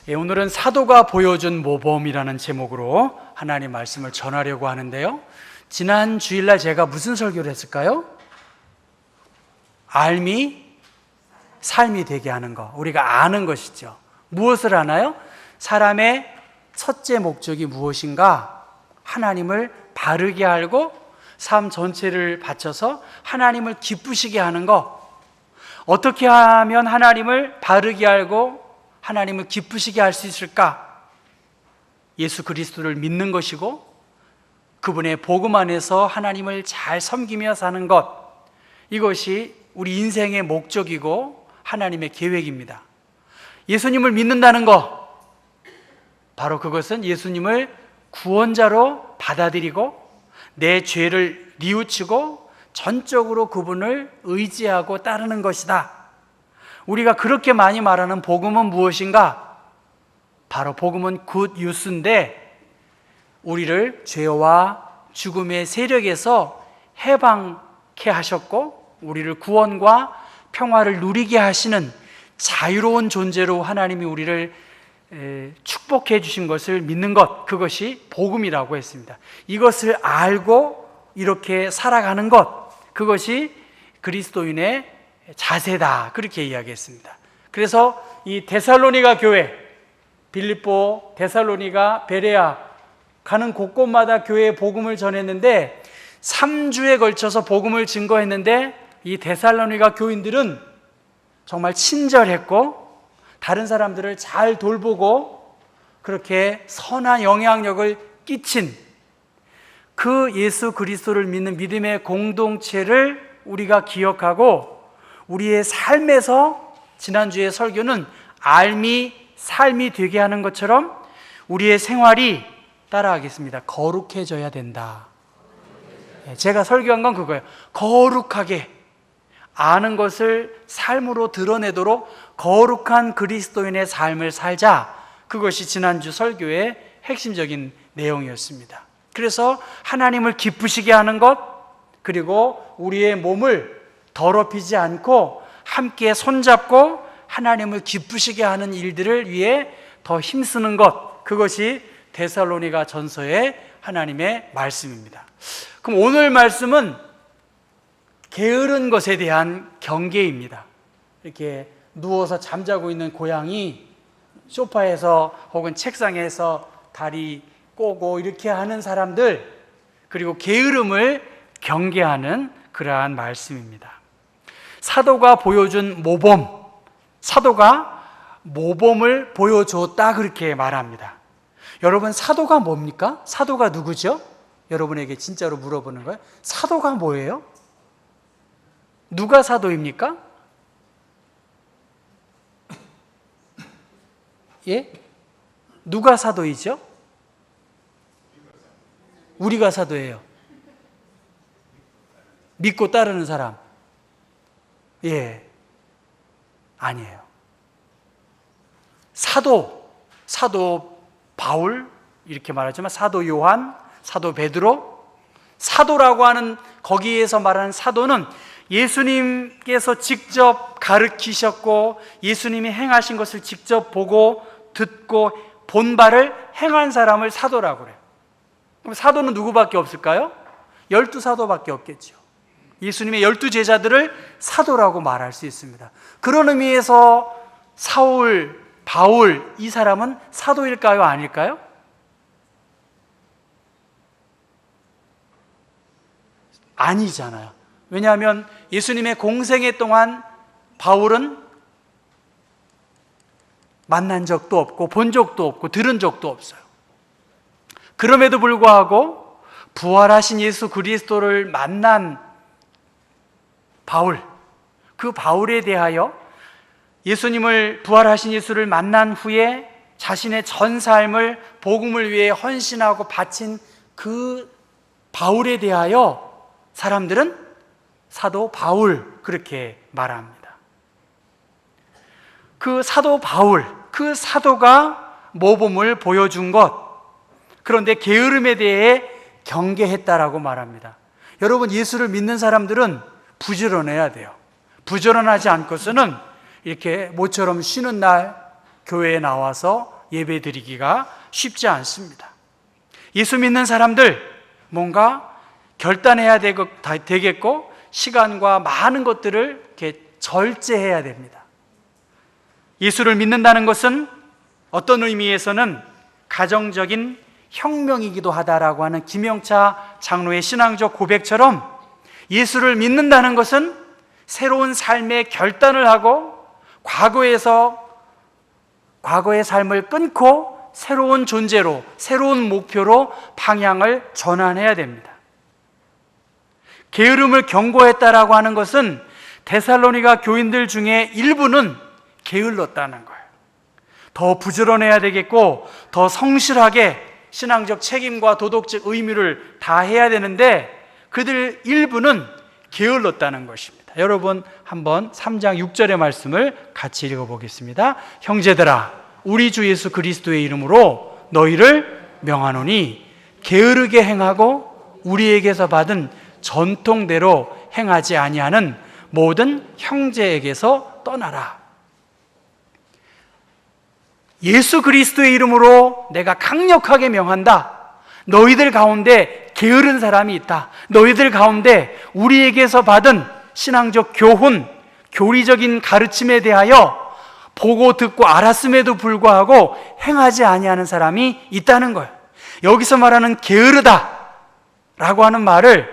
오늘은 사도가 보여준 모범이라는 제목으로 하나님 말씀을 전하려고 하는데요. 지난 주일날 제가 무슨 설교를 했을까요? 삶이 되게 하는 것, 우리가 아는 것이죠. 무엇을 아나요? 사람의 첫째 목적이 무엇인가? 하나님을 바르게 알고 삶 전체를 바쳐서 하나님을 기쁘시게 하는 것. 어떻게 하면 하나님을 바르게 알고 하나님을 기쁘시게 할 수 있을까? 예수 그리스도를 믿는 것이고 그분의 복음 안에서 하나님을 잘 섬기며 사는 것, 이것이 우리 인생의 목적이고 하나님의 계획입니다. 예수님을 믿는다는 것, 바로 그것은 예수님을 구원자로 받아들이고 내 죄를 뉘우치고 전적으로 그분을 의지하고 따르는 것이다. 우리가 그렇게 많이 말하는 복음은 무엇인가? 바로 복음은 굿 뉴스인데 우리를 죄와 죽음의 세력에서 해방케 하셨고 우리를 구원과 평화를 누리게 하시는 자유로운 존재로 하나님이 우리를 축복해 주신 것을 믿는 것, 그것이 복음이라고 했습니다. 이것을 알고 이렇게 살아가는 것, 그것이 그리스도인의 자세다, 그렇게 이야기했습니다. 그래서 이 데살로니가 교회, 빌립보, 데살로니가, 베레아 가는 곳곳마다 교회에 복음을 전했는데 3주에 걸쳐서 복음을 증거했는데 이 데살로니가 교인들은 정말 친절했고 다른 사람들을 잘 돌보고 그렇게 선한 영향력을 끼친 그 예수 그리스도를 믿는 믿음의 공동체를 우리가 기억하고 우리의 삶에서, 지난주의 설교는 삶이 되게 하는 것처럼 우리의 생활이, 따라하겠습니다, 거룩해져야 된다. 제가 설교한 건 그거예요. 거룩하게 아는 것을 삶으로 드러내도록 거룩한 그리스도인의 삶을 살자. 그것이 지난주 설교의 핵심적인 내용이었습니다. 그래서 하나님을 기쁘시게 하는 것, 그리고 우리의 몸을 더럽히지 않고 함께 손잡고 하나님을 기쁘시게 하는 일들을 위해 더 힘쓰는 것, 그것이 데살로니가 전서의 하나님의 말씀입니다. 그럼 오늘 말씀은 게으른 것에 대한 경계입니다. 이렇게 누워서 잠자고 있는 고양이, 소파에서 혹은 책상에서 다리 꼬고 이렇게 하는 사람들, 그리고 게으름을 경계하는 그러한 말씀입니다. 사도가 보여준 모범, 사도가 모범을 보여줬다, 그렇게 말합니다. 여러분, 사도가 뭡니까? 사도가 누구죠? 여러분에게 진짜로 물어보는 거예요. 사도가 뭐예요? 누가 사도입니까? 예? 누가 사도이죠? 우리가 사도예요. 믿고 따르는 사람. 예. 아니에요. 사도 바울, 이렇게 말하지만 사도 요한, 사도 베드로, 사도라고 하는 거기에서 말하는 사도는 예수님께서 직접 가르치셨고 예수님이 행하신 것을 직접 보고 듣고 본 바를 행한 사람을 사도라고 그래요. 그럼 사도는 누구밖에 없을까요? 12사도밖에 없겠죠. 예수님의 12제자들을 사도라고 말할 수 있습니다. 그런 의미에서 사울, 바울, 이 사람은 사도일까요? 아닐까요? 아니잖아요. 왜냐하면 예수님의 공생애 동안 바울은 만난 적도 없고 본 적도 없고 들은 적도 없어요. 그럼에도 불구하고 부활하신 예수 그리스도를 만난 바울, 그 바울에 대하여 예수님을, 부활하신 예수를 만난 후에 자신의 전 삶을 복음을 위해 헌신하고 바친 그 바울에 대하여 사람들은 사도 바울, 그렇게 말합니다. 그 사도 바울, 그 사도가 모범을 보여준 것, 그런데 게으름에 대해 경계했다라고 말합니다. 여러분, 예수를 믿는 사람들은 부지런해야 돼요. 부지런하지 않고서는 이렇게 모처럼 쉬는 날, 교회에 나와서 예배 드리기가 쉽지 않습니다. 예수 믿는 사람들 뭔가 결단해야 되겠고 시간과 많은 것들을 이렇게 절제해야 됩니다. 예수를 믿는다는 것은 어떤 의미에서는 가정적인 혁명이기도 하다라고 하는 김영차 장로의 신앙적 고백처럼 예수를 믿는다는 것은 새로운 삶의 결단을 하고 과거의 삶을 끊고 새로운 존재로, 새로운 목표로 방향을 전환해야 됩니다. 게으름을 경고했다라고 하는 것은 데살로니가 교인들 중에 일부는 게을렀다는 거예요. 더 부지런해야 되겠고 더 성실하게 신앙적 책임과 도덕적 의무를 다해야 되는데 그들 일부는 게을렀다는 것입니다. 여러분 한번 3장 6절의 말씀을 같이 읽어보겠습니다. 형제들아 우리 주 예수 그리스도의 이름으로 너희를 명하노니 게으르게 행하고 우리에게서 받은 전통대로 행하지 아니하는 모든 형제에게서 떠나라. 예수 그리스도의 이름으로 내가 강력하게 명한다. 너희들 가운데 게으른 사람이 있다. 너희들 가운데 우리에게서 받은 신앙적 교훈, 교리적인 가르침에 대하여 보고 듣고 알았음에도 불구하고 행하지 아니하는 사람이 있다는 거예요. 여기서 말하는 게으르다 라고 하는 말을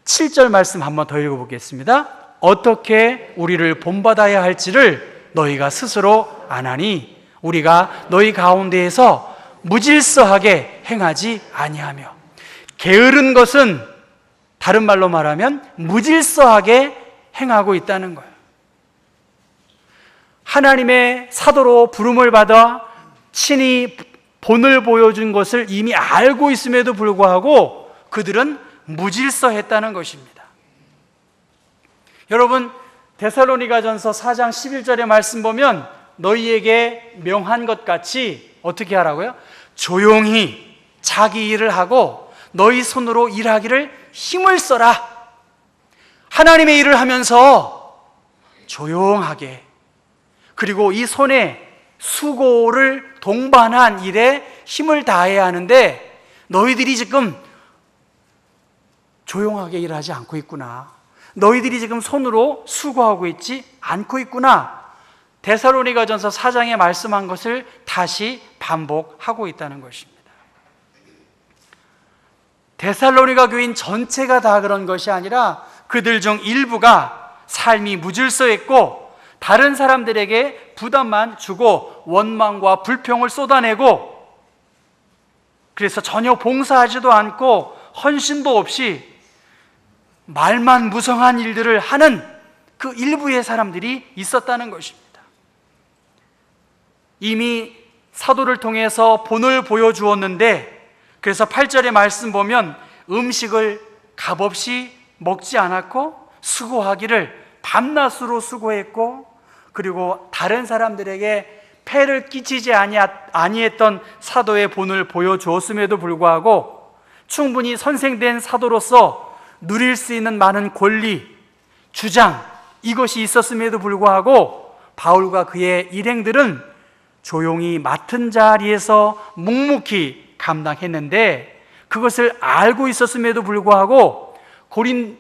7절 말씀 한번 더 읽어보겠습니다. 어떻게 우리를 본받아야 할지를 너희가 스스로 아나니 우리가 너희 가운데에서 무질서하게 행하지 아니하며. 게으른 것은 다른 말로 말하면 무질서하게 행하고 있다는 거예요. 하나님의 사도로 부름을 받아 친히 본을 보여준 것을 이미 알고 있음에도 불구하고 그들은 무질서했다는 것입니다. 여러분 데살로니가전서 4장 11절의 말씀 보면 너희에게 명한 것 같이 어떻게 하라고요? 조용히 자기 일을 하고 너희 손으로 일하기를 힘을 써라. 하나님의 일을 하면서 조용하게, 그리고 이 손에 수고를 동반한 일에 힘을 다해야 하는데 너희들이 지금 조용하게 일하지 않고 있구나. 너희들이 지금 손으로 수고하고 있지 않고 있구나. 데살로니가전서 4장에 말씀한 것을 다시 반복하고 있다는 것입니다. 데살로니가 교인 전체가 다 그런 것이 아니라 그들 중 일부가 삶이 무질서했고 다른 사람들에게 부담만 주고 원망과 불평을 쏟아내고 그래서 전혀 봉사하지도 않고 헌신도 없이 말만 무성한 일들을 하는 그 일부의 사람들이 있었다는 것입니다. 이미 사도를 통해서 본을 보여주었는데 그래서 8절의 말씀 보면 음식을 값없이 먹지 않았고 수고하기를 밤낮으로 수고했고 그리고 다른 사람들에게 폐를 끼치지 아니했던 사도의 본을 보여주었음에도 불구하고 충분히 선생된 사도로서 누릴 수 있는 많은 권리, 주장 이것이 있었음에도 불구하고 바울과 그의 일행들은 조용히 맡은 자리에서 묵묵히 감당했는데 그것을 알고 있었음에도 불구하고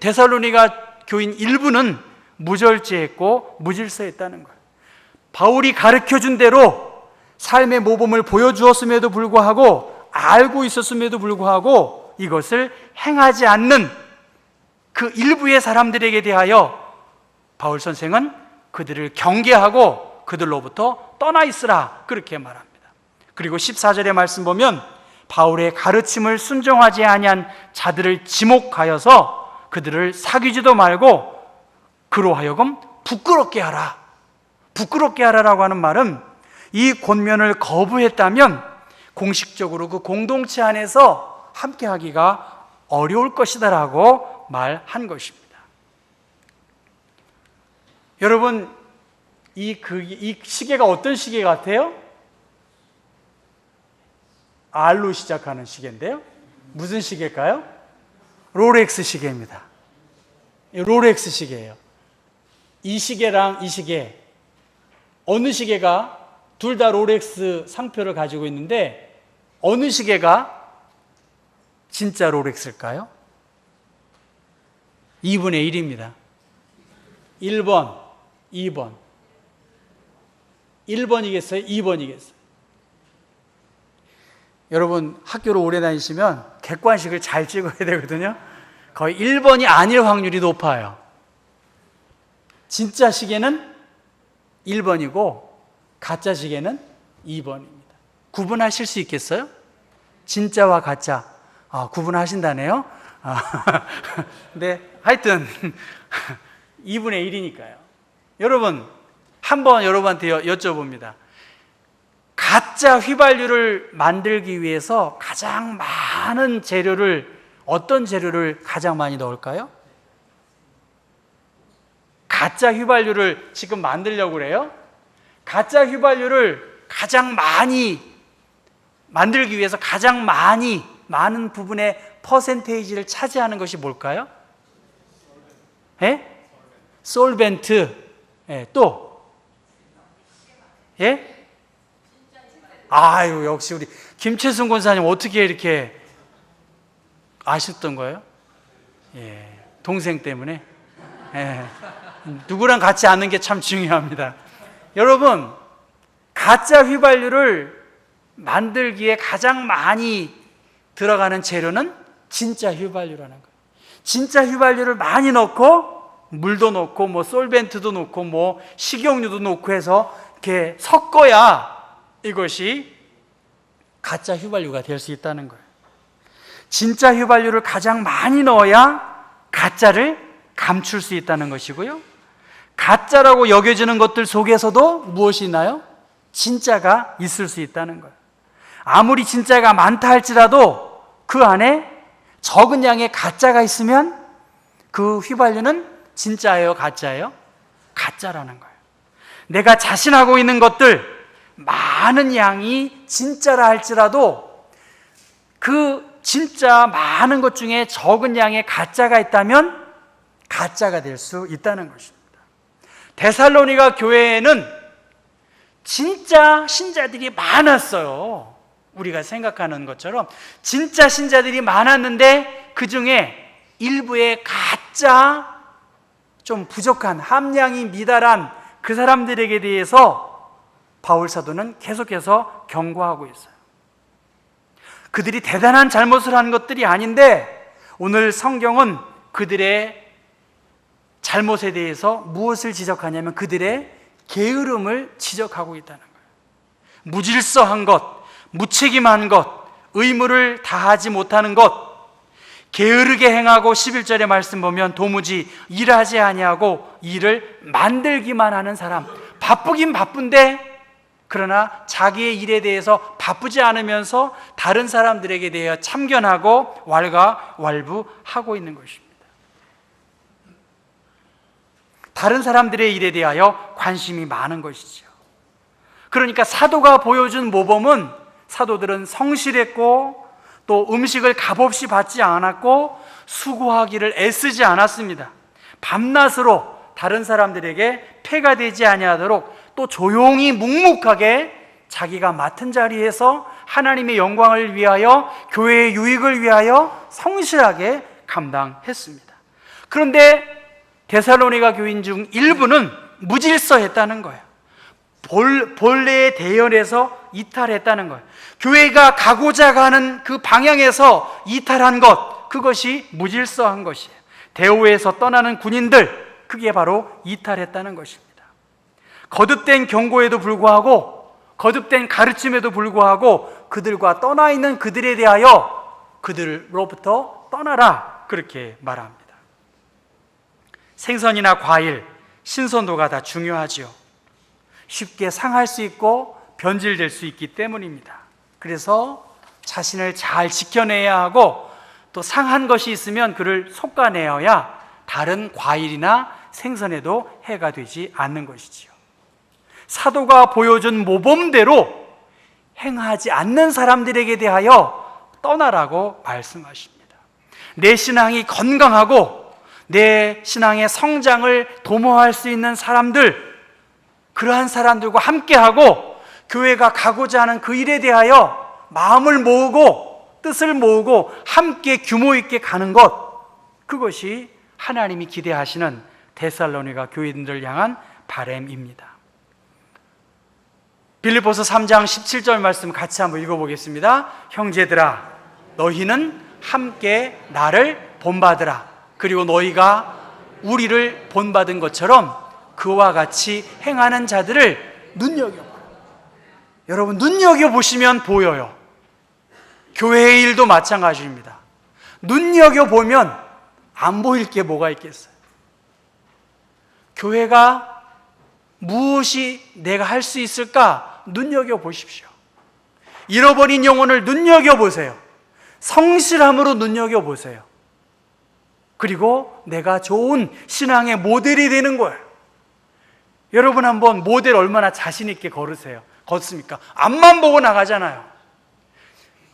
데살로니가 교인 일부는 무절제했고 무질서했다는 거예요. 바울이 가르쳐준 대로 삶의 모범을 보여주었음에도 불구하고 알고 있었음에도 불구하고 이것을 행하지 않는 그 일부의 사람들에게 대하여 바울 선생은 그들을 경계하고 그들로부터 떠나 있으라 그렇게 말합니다. 그리고 14절의 말씀 보면 바울의 가르침을 순종하지 아니한 자들을 지목하여서 그들을 사귀지도 말고 그로 하여금 부끄럽게 하라. 부끄럽게 하라라고 하는 말은 이 권면을 거부했다면 공식적으로 그 공동체 안에서 함께하기가 어려울 것이다라고 말한 것입니다. 여러분 이 시계가 어떤 시계 같아요? R로 시작하는 시계인데요. 무슨 시계일까요? 롤렉스 시계입니다. 롤렉스 시계예요. 이 시계랑 이 시계 어느 시계가 둘 다 롤렉스 상표를 가지고 있는데 어느 시계가 진짜 롤렉스일까요? 2분의 1입니다. 1번, 2번. 1번이겠어요? 2번이겠어요? 여러분 학교를 오래 다니시면 객관식을 잘 찍어야 되거든요. 거의 1번이 아닐 확률이 높아요. 진짜 시계는 1번이고 가짜 시계는 2번입니다. 구분하실 수 있겠어요? 진짜와 가짜. 구분하신다네요. 근데 하여튼 2분의 1이니까요. 여러분 한번 여러분한테 여쭤봅니다. 가짜 휘발유를 만들기 위해서 가장 많은 어떤 재료를 가장 많이 넣을까요? 가짜 휘발유를 지금 만들려고 그래요? 가짜 휘발유를 가장 많이 만들기 위해서 가장 많은 부분의 퍼센테이지를 차지하는 것이 뭘까요? 예? 솔벤트. 예, 또? 예? 아유, 역시 우리 김채순 권사님 어떻게 이렇게 아셨던 거예요? 예, 동생 때문에. 예, 누구랑 같이 아는 게 참 중요합니다. 여러분, 가짜 휘발유를 만들기에 가장 많이 들어가는 재료는 진짜 휘발유라는 거예요. 진짜 휘발유를 많이 넣고 물도 넣고 뭐 솔벤트도 넣고 뭐 식용유도 넣고 해서 이렇게 섞어야 이것이 가짜 휘발유가 될 수 있다는 거예요. 진짜 휘발유를 가장 많이 넣어야 가짜를 감출 수 있다는 것이고요. 가짜라고 여겨지는 것들 속에서도 무엇이 있나요? 진짜가 있을 수 있다는 거예요. 아무리 진짜가 많다 할지라도 그 안에 적은 양의 가짜가 있으면 그 휘발유는 진짜예요, 가짜예요? 가짜라는 거예요. 내가 자신하고 있는 것들 많은 양이 진짜라 할지라도 그 진짜 많은 것 중에 적은 양의 가짜가 있다면 가짜가 될 수 있다는 것입니다. 데살로니가 교회에는 진짜 신자들이 많았어요. 우리가 생각하는 것처럼 진짜 신자들이 많았는데 그 중에 일부의 가짜 좀 부족한 함량이 미달한 그 사람들에게 대해서 바울 사도는 계속해서 경고하고 있어요. 그들이 대단한 잘못을 한 것들이 아닌데 오늘 성경은 그들의 잘못에 대해서 무엇을 지적하냐면 그들의 게으름을 지적하고 있다는 거예요. 무질서한 것, 무책임한 것, 의무를 다하지 못하는 것, 게으르게 행하고 11절의 말씀 보면 도무지 일하지 아니하고 일을 만들기만 하는 사람. 바쁘긴 바쁜데 그러나 자기의 일에 대해서 바쁘지 않으면서 다른 사람들에게 대하여 참견하고 왈가왈부하고 있는 것입니다. 다른 사람들의 일에 대하여 관심이 많은 것이죠. 그러니까 사도가 보여준 모범은 사도들은 성실했고 또 음식을 값없이 받지 않았고 수고하기를 애쓰지 않았습니다. 밤낮으로 다른 사람들에게 폐가 되지 아니하도록 또 조용히 묵묵하게 자기가 맡은 자리에서 하나님의 영광을 위하여 교회의 유익을 위하여 성실하게 감당했습니다. 그런데 데살로니가 교인 중 일부는 무질서했다는 거예요. 본래의 대열에서 이탈했다는 거예요. 교회가 가고자 하는 그 방향에서 이탈한 것, 그것이 무질서한 것이에요. 대오에서 떠나는 군인들, 그게 바로 이탈했다는 것입니다. 거듭된 경고에도 불구하고 거듭된 가르침에도 불구하고 그들과 떠나 있는 그들에 대하여 그들로부터 떠나라, 그렇게 말합니다. 생선이나 과일, 신선도가 다 중요하지요. 쉽게 상할 수 있고 변질될 수 있기 때문입니다. 그래서 자신을 잘 지켜내야 하고 또 상한 것이 있으면 그를 솎아내어야 다른 과일이나 생선에도 해가 되지 않는 것이지요. 사도가 보여준 모범대로 행하지 않는 사람들에게 대하여 떠나라고 말씀하십니다. 내 신앙이 건강하고 내 신앙의 성장을 도모할 수 있는 사람들, 그러한 사람들과 함께하고 교회가 가고자 하는 그 일에 대하여 마음을 모으고 뜻을 모으고 함께 규모 있게 가는 것, 그것이 하나님이 기대하시는 데살로니가 교인들을 향한 바람입니다. 빌립보서 3장 17절 말씀 같이 한번 읽어보겠습니다. 형제들아, 너희는 함께 나를 본받으라. 그리고 너희가 우리를 본받은 것처럼 그와 같이 행하는 자들을 눈여겨보라. 여러분, 눈여겨보시면 보여요. 교회의 일도 마찬가지입니다. 눈여겨보면 안 보일 게 뭐가 있겠어요? 교회가 무엇이 내가 할 수 있을까? 눈여겨보십시오. 잃어버린 영혼을 눈여겨보세요. 성실함으로 눈여겨보세요. 그리고 내가 좋은 신앙의 모델이 되는 거예요. 여러분 한번 모델 얼마나 자신 있게 걷습니까? 앞만 보고 나가잖아요.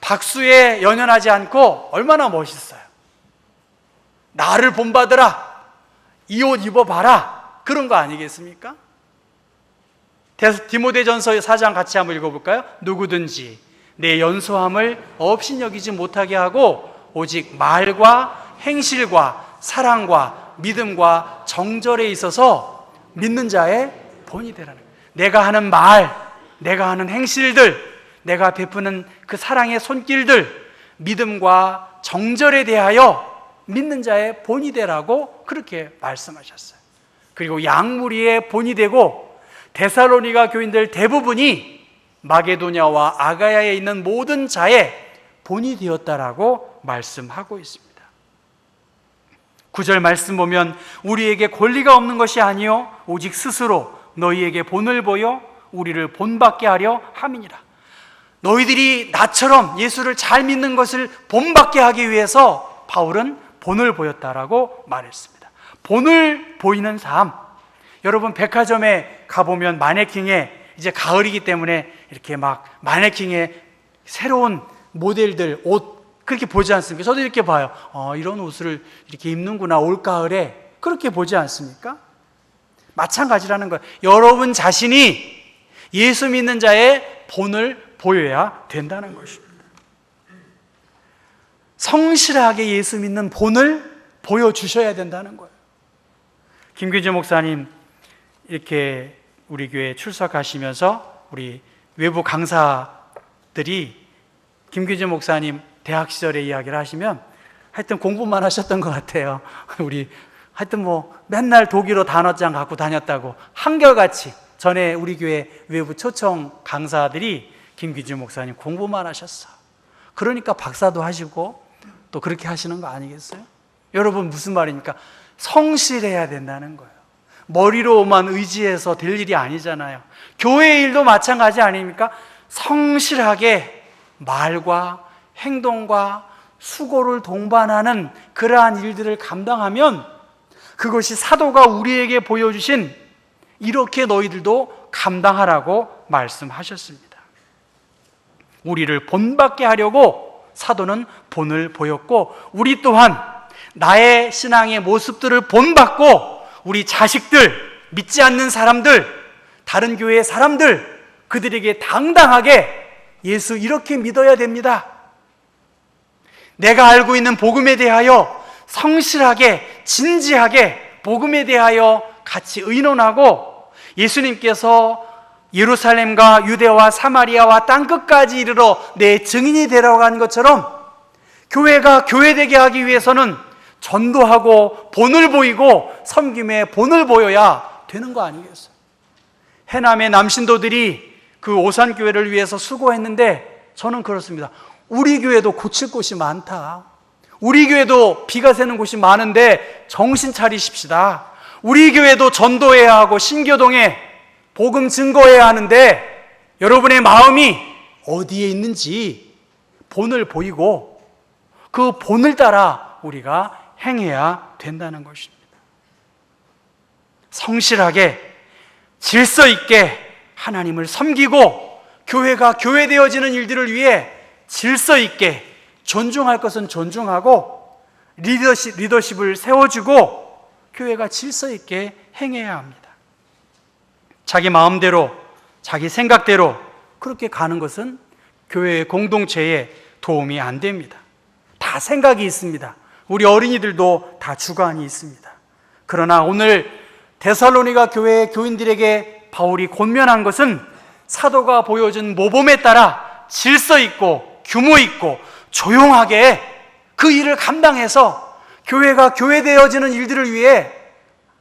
박수에 연연하지 않고 얼마나 멋있어요. 나를 본받으라, 이 옷 입어봐라, 그런 거 아니겠습니까? 디모데전서 4장 같이 한번 읽어볼까요? 누구든지 내 연소함을 업신여기지 못하게 하고 오직 말과 행실과 사랑과 믿음과 정절에 있어서 믿는 자의 본이 되라는 거예요. 내가 하는 말, 내가 하는 행실들, 내가 베푸는 그 사랑의 손길들, 믿음과 정절에 대하여 믿는 자의 본이 되라고 그렇게 말씀하셨어요. 그리고 양무리의 본이 되고 데살로니가 교인들 대부분이 마게도냐와 아가야에 있는 모든 자의 본이 되었다라고 말씀하고 있습니다. 9절 말씀 보면 우리에게 권리가 없는 것이 아니요 오직 스스로 너희에게 본을 보여 우리를 본받게 하려 함이니라. 너희들이 나처럼 예수를 잘 믿는 것을 본받게 하기 위해서 바울은 본을 보였다라고 말했습니다. 본을 보이는 삶. 여러분, 백화점에 가보면 마네킹에 이제 가을이기 때문에 이렇게 막 마네킹에 새로운 모델들 옷 그렇게 보지 않습니까? 저도 이렇게 봐요. 이런 옷을 이렇게 입는구나, 올가을에. 그렇게 보지 않습니까? 마찬가지라는 거예요. 여러분 자신이 예수 믿는 자의 본을 보여야 된다는 것입니다. 성실하게 예수 믿는 본을 보여주셔야 된다는 거예요. 김규재 목사님 이렇게 우리 교회에 출석하시면서 우리 외부 강사들이 김규재 목사님 대학 시절의 이야기를 하시면 하여튼 공부만 하셨던 것 같아요. 우리 하여튼 뭐 맨날 독일어 단어장 갖고 다녔다고 한결같이 전에 우리 교회 외부 초청 강사들이 김규재 목사님 공부만 하셨어. 그러니까 박사도 하시고 또 그렇게 하시는 거 아니겠어요? 여러분 무슨 말입니까? 성실해야 된다는 거예요. 머리로만 의지해서 될 일이 아니잖아요. 교회 일도 마찬가지 아닙니까? 성실하게 말과 행동과 수고를 동반하는 그러한 일들을 감당하면 그것이 사도가 우리에게 보여주신 이렇게 너희들도 감당하라고 말씀하셨습니다. 우리를 본받게 하려고 사도는 본을 보였고 우리 또한 나의 신앙의 모습들을 본받고 우리 자식들, 믿지 않는 사람들, 다른 교회의 사람들 그들에게 당당하게 예수 이렇게 믿어야 됩니다. 내가 알고 있는 복음에 대하여 성실하게 진지하게 복음에 대하여 같이 의논하고 예수님께서 예루살렘과 유대와 사마리아와 땅끝까지 이르러 내 증인이 되라고 한 것처럼 교회가 교회되게 하기 위해서는 전도하고 본을 보이고 섬김에 본을 보여야 되는 거 아니겠어요? 해남의 남신도들이 그 오산교회를 위해서 수고했는데 저는 그렇습니다. 우리 교회도 고칠 곳이 많다. 우리 교회도 비가 새는 곳이 많은데 정신 차리십시다. 우리 교회도 전도해야 하고 신교동에 복음 증거해야 하는데 여러분의 마음이 어디에 있는지 본을 보이고 그 본을 따라 우리가 행해야 된다는 것입니다. 성실하게 질서 있게 하나님을 섬기고 교회가 교회되어지는 일들을 위해 질서 있게 존중할 것은 존중하고 리더십을 세워주고 교회가 질서 있게 행해야 합니다. 자기 마음대로 자기 생각대로 그렇게 가는 것은 교회의 공동체에 도움이 안 됩니다. 다 생각이 있습니다. 우리 어린이들도 다 주관이 있습니다. 그러나 오늘 데살로니가 교회의 교인들에게 바울이 권면한 것은 사도가 보여준 모범에 따라 질서 있고 규모 있고 조용하게 그 일을 감당해서 교회가 교회되어지는 일들을 위해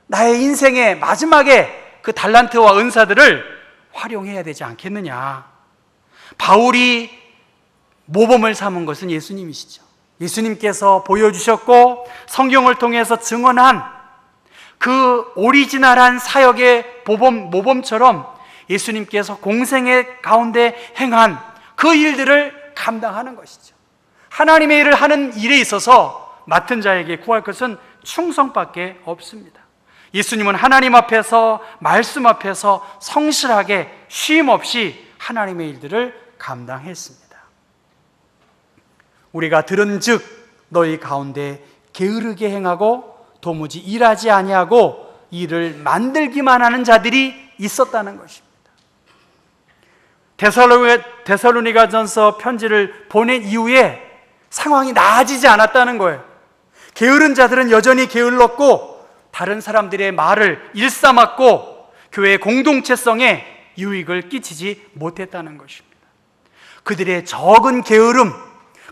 나의 인생의 마지막에 그 달란트와 은사들을 활용해야 되지 않겠느냐. 바울이 모범을 삼은 것은 예수님이시죠. 예수님께서 보여주셨고 성경을 통해서 증언한 그 오리지널한 사역의 모범처럼 예수님께서 공생의 가운데 행한 그 일들을 감당하는 것이죠. 하나님의 일을 하는 일에 있어서 맡은 자에게 구할 것은 충성밖에 없습니다. 예수님은 하나님 앞에서 말씀 앞에서 성실하게 쉼 없이 하나님의 일들을 감당했습니다. 우리가 들은즉 너희 가운데 게으르게 행하고 도무지 일하지 아니하고 일을 만들기만 하는 자들이 있었다는 것입니다. 데살로니가전서 편지를 보낸 이후에 상황이 나아지지 않았다는 거예요. 게으른 자들은 여전히 게을렀고 다른 사람들의 말을 일삼았고 교회의 공동체성에 유익을 끼치지 못했다는 것입니다. 그들의 적은 게으름,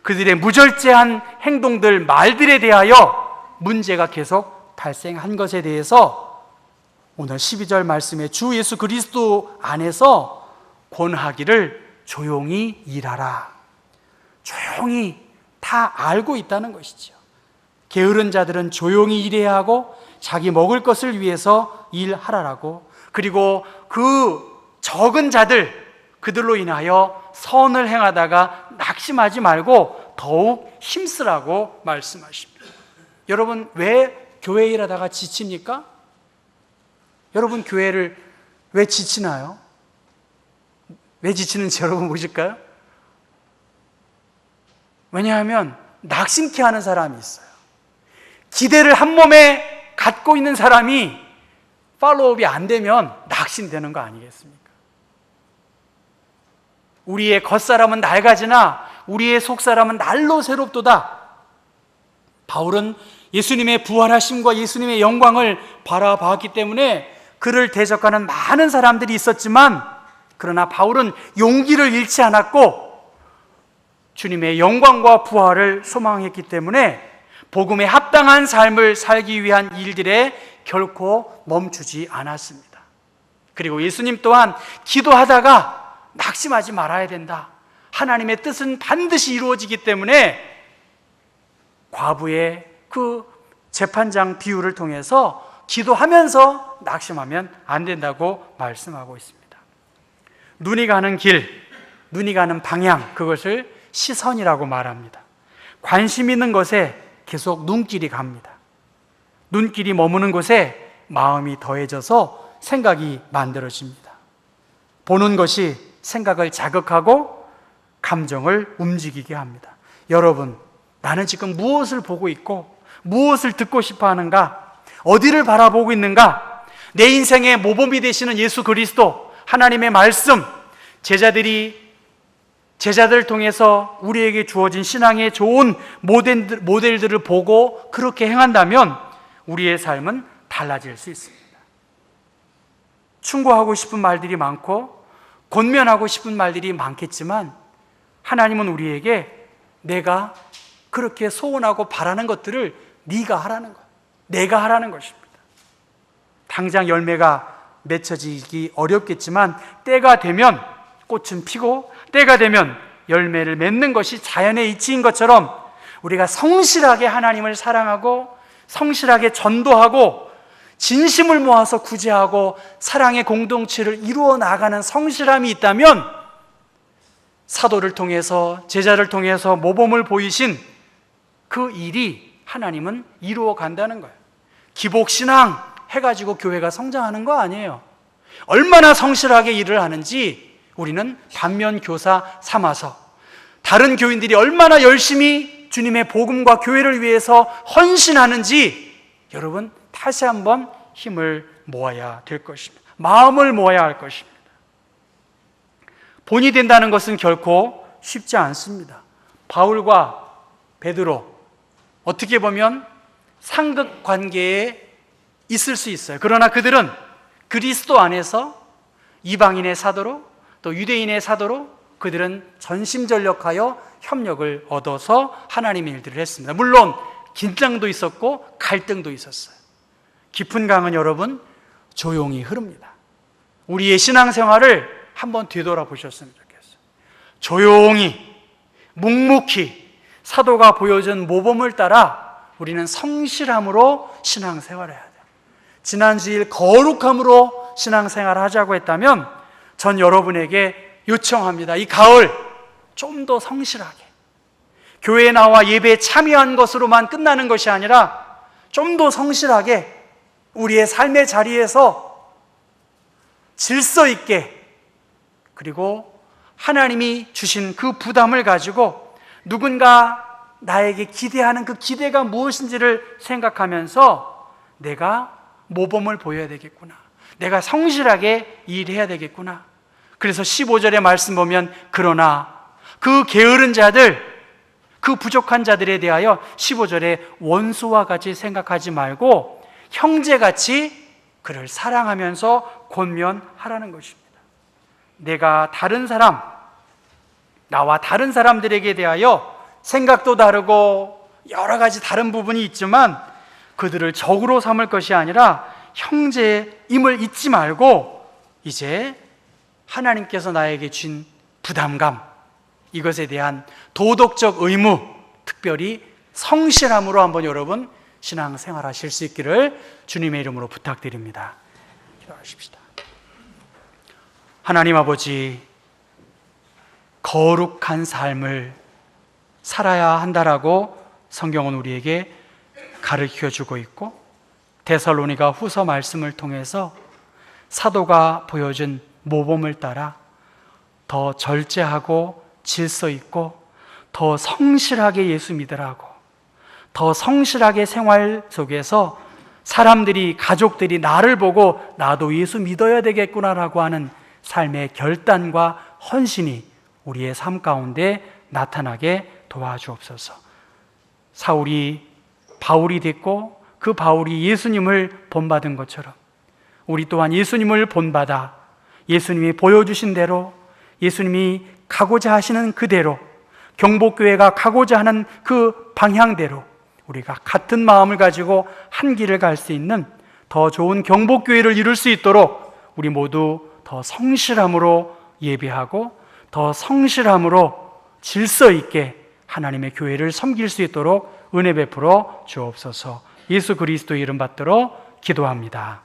그들의 무절제한 행동들, 말들에 대하여 문제가 계속 발생한 것에 대해서 오늘 12절 말씀에 주 예수 그리스도 안에서 권하기를 조용히 일하라. 조용히 다 알고 있다는 것이죠. 게으른 자들은 조용히 일해야 하고 자기 먹을 것을 위해서 일하라라고, 그리고 그 적은 자들, 그들로 인하여 선을 행하다가 낙심하지 말고 더욱 힘쓰라고 말씀하십니다. 여러분, 왜 교회 일하다가 지칩니까? 여러분, 교회를 왜 지치나요? 왜 지치는지 여러분 보실까요? 왜냐하면 낙심케 하는 사람이 있어요. 기대를 한 몸에 갖고 있는 사람이 팔로우업이 안 되면 낙심되는 거 아니겠습니까? 우리의 겉사람은 낡아지나 우리의 속사람은 날로 새롭도다. 바울은 예수님의 부활하심과 예수님의 영광을 바라봤기 때문에 그를 대적하는 많은 사람들이 있었지만, 그러나 바울은 용기를 잃지 않았고 주님의 영광과 부활을 소망했기 때문에 복음에 합당한 삶을 살기 위한 일들에 결코 멈추지 않았습니다. 그리고 예수님 또한 기도하다가 낙심하지 말아야 된다. 하나님의 뜻은 반드시 이루어지기 때문에 과부의 그 재판장 비유를 통해서 기도하면서 낙심하면 안 된다고 말씀하고 있습니다. 눈이 가는 길, 눈이 가는 방향, 그것을 시선이라고 말합니다. 관심 있는 것에 계속 눈길이 갑니다. 눈길이 머무는 곳에 마음이 더해져서 생각이 만들어집니다. 보는 것이 생각을 자극하고 감정을 움직이게 합니다. 여러분, 나는 지금 무엇을 보고 있고 무엇을 듣고 싶어 하는가? 어디를 바라보고 있는가? 내 인생의 모범이 되시는 예수 그리스도, 하나님의 말씀, 제자들을 통해서 우리에게 주어진 신앙의 좋은 모델들을 보고 그렇게 행한다면 우리의 삶은 달라질 수 있습니다. 충고하고 싶은 말들이 많고 권면하고 싶은 말들이 많겠지만 하나님은 우리에게 내가 그렇게 소원하고 바라는 것들을 네가 하라는 것, 내가 하라는 것입니다. 당장 열매가 맺혀지기 어렵겠지만 때가 되면 꽃은 피고 때가 되면 열매를 맺는 것이 자연의 이치인 것처럼 우리가 성실하게 하나님을 사랑하고 성실하게 전도하고 진심을 모아서 구제하고 사랑의 공동체를 이루어 나가는 성실함이 있다면 사도를 통해서 제자를 통해서 모범을 보이신 그 일이 하나님은 이루어 간다는 거예요. 기복신앙 해가지고 교회가 성장하는 거 아니에요. 얼마나 성실하게 일을 하는지 우리는 반면교사 삼아서 다른 교인들이 얼마나 열심히 주님의 복음과 교회를 위해서 헌신하는지 여러분 다시 한번 힘을 모아야 될 것입니다. 마음을 모아야 할 것입니다. 본이 된다는 것은 결코 쉽지 않습니다. 바울과 베드로, 어떻게 보면 상극 관계에 있을 수 있어요. 그러나 그들은 그리스도 안에서 이방인의 사도로, 또 유대인의 사도로 그들은 전심전력하여 협력을 얻어서 하나님의 일들을 했습니다. 물론 긴장도 있었고 갈등도 있었어요. 깊은 강은 여러분 조용히 흐릅니다. 우리의 신앙생활을 한번 되돌아보셨으면 좋겠어요. 조용히 묵묵히 사도가 보여준 모범을 따라 우리는 성실함으로 신앙생활을 해야 돼요. 지난 주일 거룩함으로 신앙생활을 하자고 했다면 전 여러분에게 요청합니다. 이 가을 좀 더 성실하게, 교회에 나와 예배에 참여한 것으로만 끝나는 것이 아니라 좀 더 성실하게 우리의 삶의 자리에서 질서 있게, 그리고 하나님이 주신 그 부담을 가지고 누군가 나에게 기대하는 그 기대가 무엇인지를 생각하면서 내가 모범을 보여야 되겠구나, 내가 성실하게 일해야 되겠구나. 그래서 15절의 말씀 보면 그러나 그 게으른 자들, 그 부족한 자들에 대하여 15절에 원수와 같이 생각하지 말고 형제같이 그를 사랑하면서 권면하라는 것입니다. 내가 다른 사람, 나와 다른 사람들에게 대하여 생각도 다르고 여러 가지 다른 부분이 있지만 그들을 적으로 삼을 것이 아니라 형제임을 잊지 말고 이제 하나님께서 나에게 준 부담감, 이것에 대한 도덕적 의무, 특별히 성실함으로 한번 여러분 신앙생활 하실 수 있기를 주님의 이름으로 부탁드립니다. 기도하십시다. 하나님 아버지, 거룩한 삶을 살아야 한다라고 성경은 우리에게 가르쳐주고 있고, 데살로니가 후서 말씀을 통해서 사도가 보여준 모범을 따라 더 절제하고 질서 있고 더 성실하게 예수 믿으라고, 더 성실하게 생활 속에서 사람들이, 가족들이 나를 보고 나도 예수 믿어야 되겠구나라고 하는 삶의 결단과 헌신이 우리의 삶 가운데 나타나게 도와주옵소서. 사울이 바울이 됐고 그 바울이 예수님을 본받은 것처럼 우리 또한 예수님을 본받아 예수님이 보여주신 대로, 예수님이 가고자 하시는 그대로, 경복교회가 가고자 하는 그 방향대로 우리가 같은 마음을 가지고 한 길을 갈 수 있는 더 좋은 경복교회를 이룰 수 있도록 우리 모두 더 성실함으로 예배하고 더 성실함으로 질서 있게 하나님의 교회를 섬길 수 있도록 은혜 베풀어 주옵소서. 예수 그리스도의 이름 받들어 기도합니다.